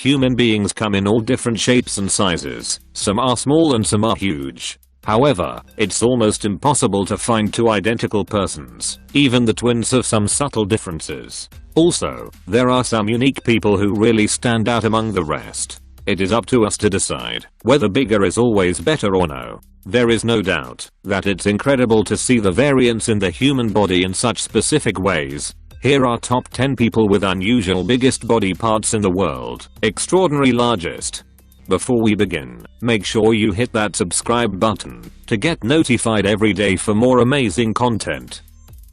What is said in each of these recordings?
Human beings come in all different shapes and sizes, some are small and some are huge. However, it's almost impossible to find two identical persons. Even the twins have some subtle differences. Also, there are some unique people who really stand out among the rest. It is up to us to decide whether bigger is always better or no. There is no doubt that it's incredible to see the variance in the human body in such specific ways. Here are top 10 people with unusual biggest body parts in the world. Extraordinary largest. Before we begin, make sure you hit that subscribe button to get notified every day for more amazing content.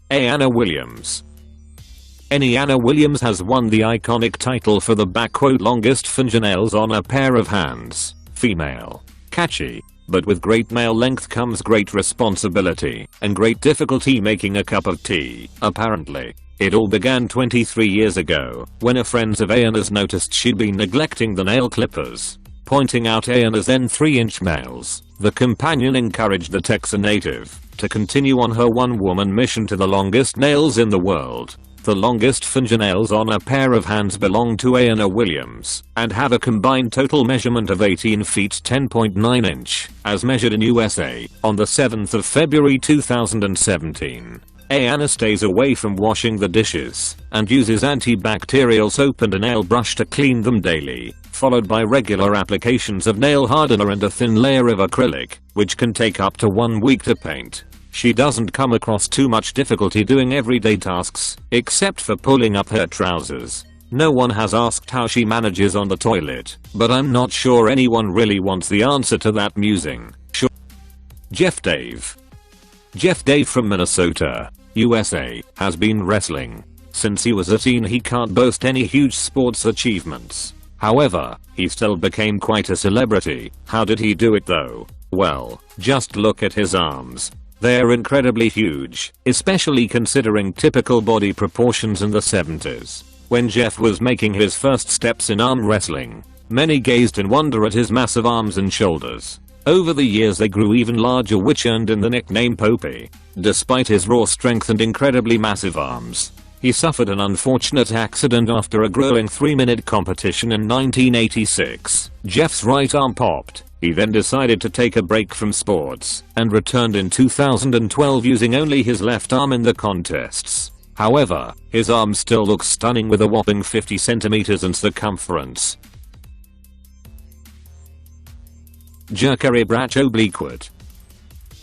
Anna Williams. Anna Williams has won the iconic title for the longest fingernails on a pair of hands. Female. Catchy. But with great male length comes great responsibility and great difficulty making a cup of tea, apparently. It all began 23 years ago when a friend of Anna's noticed she'd been neglecting the nail clippers. Pointing out Anna's then 3-inch nails, the companion encouraged the Texan native to continue on her one-woman mission to the longest nails in the world. The longest fingernails on a pair of hands belong to Anna Williams and have a combined total measurement of 18 feet 10.9 inch, as measured in USA, on the 7th of February 2017. Anna stays away from washing the dishes and uses antibacterial soap and a nail brush to clean them daily, followed by regular applications of nail hardener and a thin layer of acrylic, which can take up to 1 week to paint. She doesn't come across too much difficulty doing everyday tasks, except for pulling up her trousers. No one has asked how she manages on the toilet, but I'm not sure anyone really wants the answer to that musing. Sure. Jeff Dave. Jeff Dave from Minnesota, USA, has been wrestling. Since he was a teen he can't boast any huge sports achievements. However, he still became quite a celebrity. How did he do it though? Well, just look at his arms. They're incredibly huge, especially considering typical body proportions in the 70s. When Jeff was making his first steps in arm wrestling, many gazed in wonder at his massive arms and shoulders. Over the years they grew even larger, which earned him the nickname Popey. Despite his raw strength and incredibly massive arms, he suffered an unfortunate accident after a grueling 3-minute competition in 1986. Jeff's right arm popped. He then decided to take a break from sports and returned in 2012 using only his left arm in the contests. However, his arm still looks stunning with a whopping 50 centimeters in circumference. Jacare Bracho Bleakwood.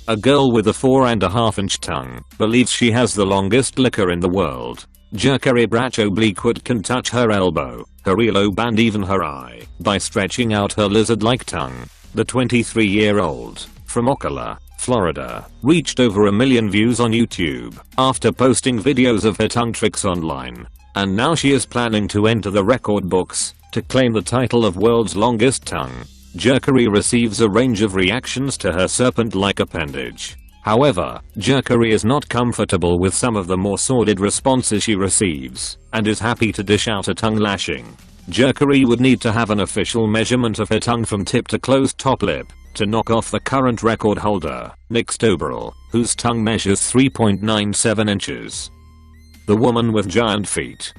A girl with a 4.5-inch tongue believes she has the longest liquor in the world. Jacare Bracho Bleakwood can touch her elbow, her earlobe and even her eye by stretching out her lizard-like tongue. The 23-year-old, from Ocala, Florida, reached over 1 million views on YouTube after posting videos of her tongue tricks online. And now she is planning to enter the record books to claim the title of world's longest tongue. Jacare receives a range of reactions to her serpent-like appendage. However, Jacare is not comfortable with some of the more sordid responses she receives and is happy to dish out a tongue lashing. Jacare would need to have an official measurement of her tongue from tip to closed top lip to knock off the current record holder, Nick Stoberl, whose tongue measures 3.97 inches. The woman with giant feet.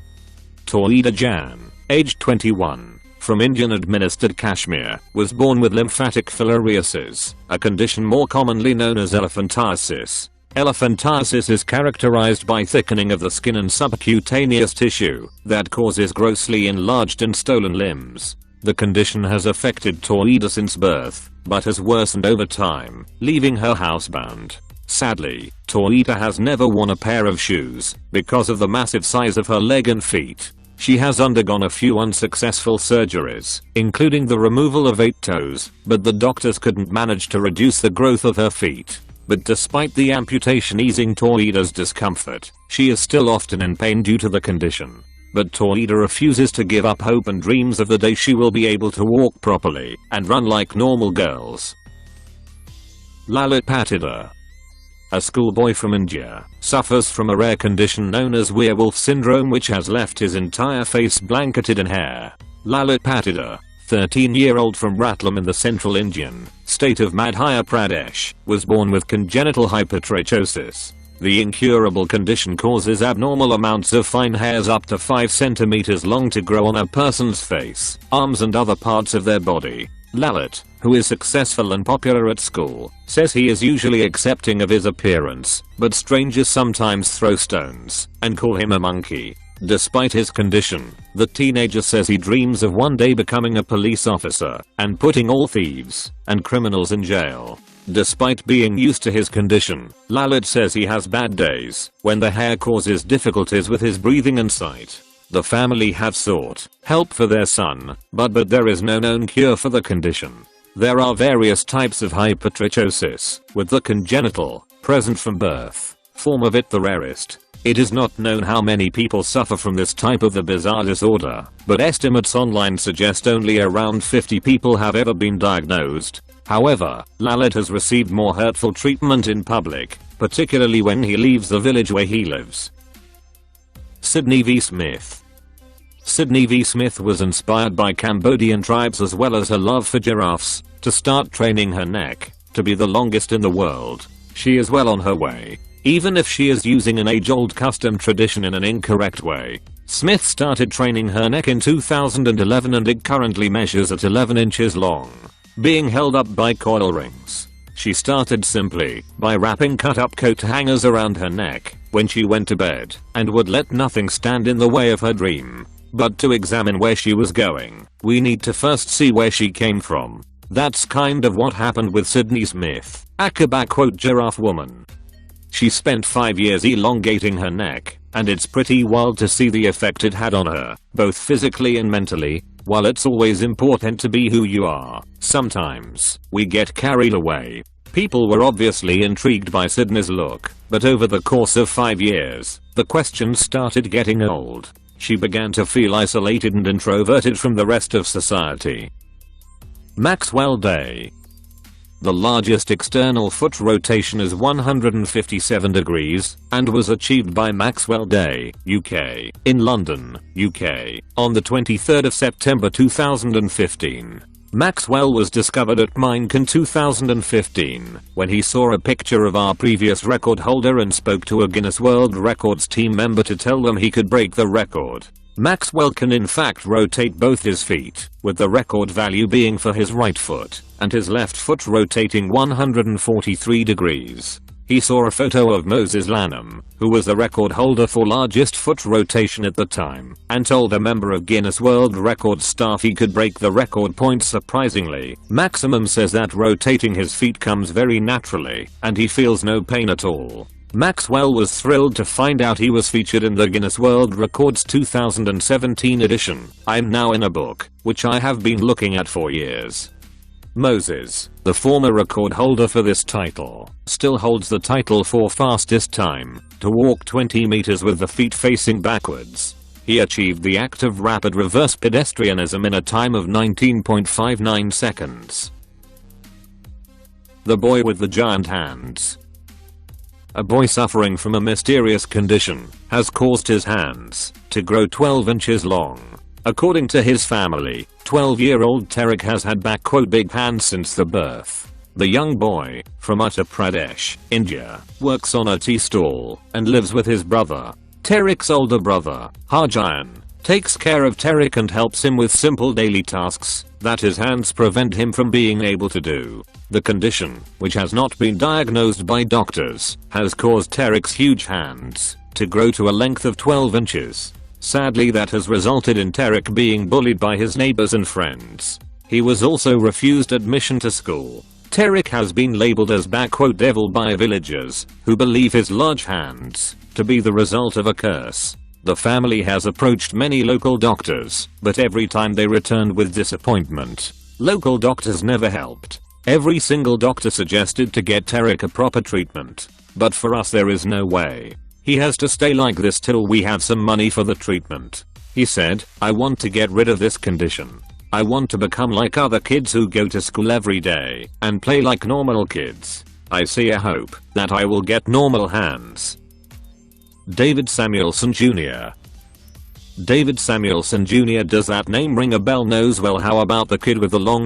Tawhida Jan, aged 21, from Indian-administered Kashmir, was born with lymphatic filariasis, a condition more commonly known as elephantiasis. Elephantiasis is characterized by thickening of the skin and subcutaneous tissue that causes grossly enlarged and swollen limbs. The condition has affected Tawhida since birth, but has worsened over time, leaving her housebound. Sadly, Tawhida has never worn a pair of shoes because of the massive size of her leg and feet. She has undergone a few unsuccessful surgeries, including the removal of 8 toes, but the doctors couldn't manage to reduce the growth of her feet. But despite the amputation easing Tawhida's discomfort, she is still often in pain due to the condition. But Tawhida refuses to give up hope and dreams of the day she will be able to walk properly and run like normal girls. Lalit Patidar. A schoolboy from India suffers from a rare condition known as werewolf syndrome, which has left his entire face blanketed in hair. Lalit Patidar, 13-year-old from Ratlam in the central Indian state of Madhya Pradesh, was born with congenital hypertrichosis. The incurable condition causes abnormal amounts of fine hairs up to 5 centimeters long to grow on a person's face, arms and other parts of their body. Lalit, who is successful and popular at school, says he is usually accepting of his appearance, but strangers sometimes throw stones and call him a monkey. Despite his condition, the teenager says he dreams of one day becoming a police officer and putting all thieves and criminals in jail. Despite being used to his condition, Lalit says he has bad days when the hair causes difficulties with his breathing and sight. The family have sought help for their son, but there is no known cure for the condition. There are various types of hypertrichosis, with the congenital, present from birth, form of it the rarest. It is not known how many people suffer from this type of the bizarre disorder, but estimates online suggest only around 50 people have ever been diagnosed. However, Lalit has received more hurtful treatment in public, particularly when he leaves the village where he lives. Sydney V. Smith. Sydney V. Smith was inspired by Cambodian tribes as well as her love for giraffes to start training her neck to be the longest in the world. She is well on her way, even if she is using an age-old custom tradition in an incorrect way. Smith started training her neck in 2011 and it currently measures at 11 inches long, being held up by coil rings. She started simply by wrapping cut-up coat hangers around her neck when she went to bed and would let nothing stand in the way of her dream. But to examine where she was going, we need to first see where she came from. That's kind of what happened with Sydney Smith, Aqaba quote giraffe woman. She spent 5 years elongating her neck, and it's pretty wild to see the effect it had on her, both physically and mentally. While it's always important to be who you are, sometimes we get carried away. People were obviously intrigued by Sydney's look, but over the course of 5 years, the questions started getting old. She began to feel isolated and introverted from the rest of society. Maxwell Day. The largest external foot rotation is 157 degrees and was achieved by Maxwell Day, UK, in London, UK, on the 23rd of September 2015. Maxwell was discovered at Minecon 2015 when he saw a picture of our previous record holder and spoke to a Guinness World Records team member to tell them he could break the record. Maxwell can in fact rotate both his feet, with the record value being for his right foot, and his left foot rotating 143 degrees. He saw a photo of Moses Lanham, who was the record holder for largest foot rotation at the time, and told a member of Guinness World Records staff he could break the record point surprisingly. Maximum says that rotating his feet comes very naturally, and he feels no pain at all. Maxwell was thrilled to find out he was featured in the Guinness World Records 2017 edition. I'm now in a book, which I have been looking at for years. Moses, the former record holder for this title, still holds the title for fastest time to walk 20 meters with the feet facing backwards. He achieved the act of rapid reverse pedestrianism in a time of 19.59 seconds. The boy with the giant hands. A boy suffering from a mysterious condition has caused his hands to grow 12 inches long. According to his family, 12-year-old Tarek has had big hands since the birth. The young boy, from Uttar Pradesh, India, works on a tea stall and lives with his brother. Tarek's older brother, Harjan, takes care of Tarek and helps him with simple daily tasks that his hands prevent him from being able to do. The condition, which has not been diagnosed by doctors, has caused Tarek's huge hands to grow to a length of 12 inches. Sadly, that has resulted in Tarek being bullied by his neighbors and friends. He was also refused admission to school. Tarek has been labeled as devil by villagers, who believe his large hands to be the result of a curse. The family has approached many local doctors, but every time they returned with disappointment. Local doctors never helped. Every single doctor suggested to get Tarek a proper treatment. But for us there is no way. He has to stay like this till we have some money for the treatment. He said, I want to get rid of this condition. I want to become like other kids who go to school every day and play like normal kids. I see a hope that I will get normal hands. David Samuelson Jr. David Samuelson Jr. Does that name ring a bell? Knows well. How about the kid with the long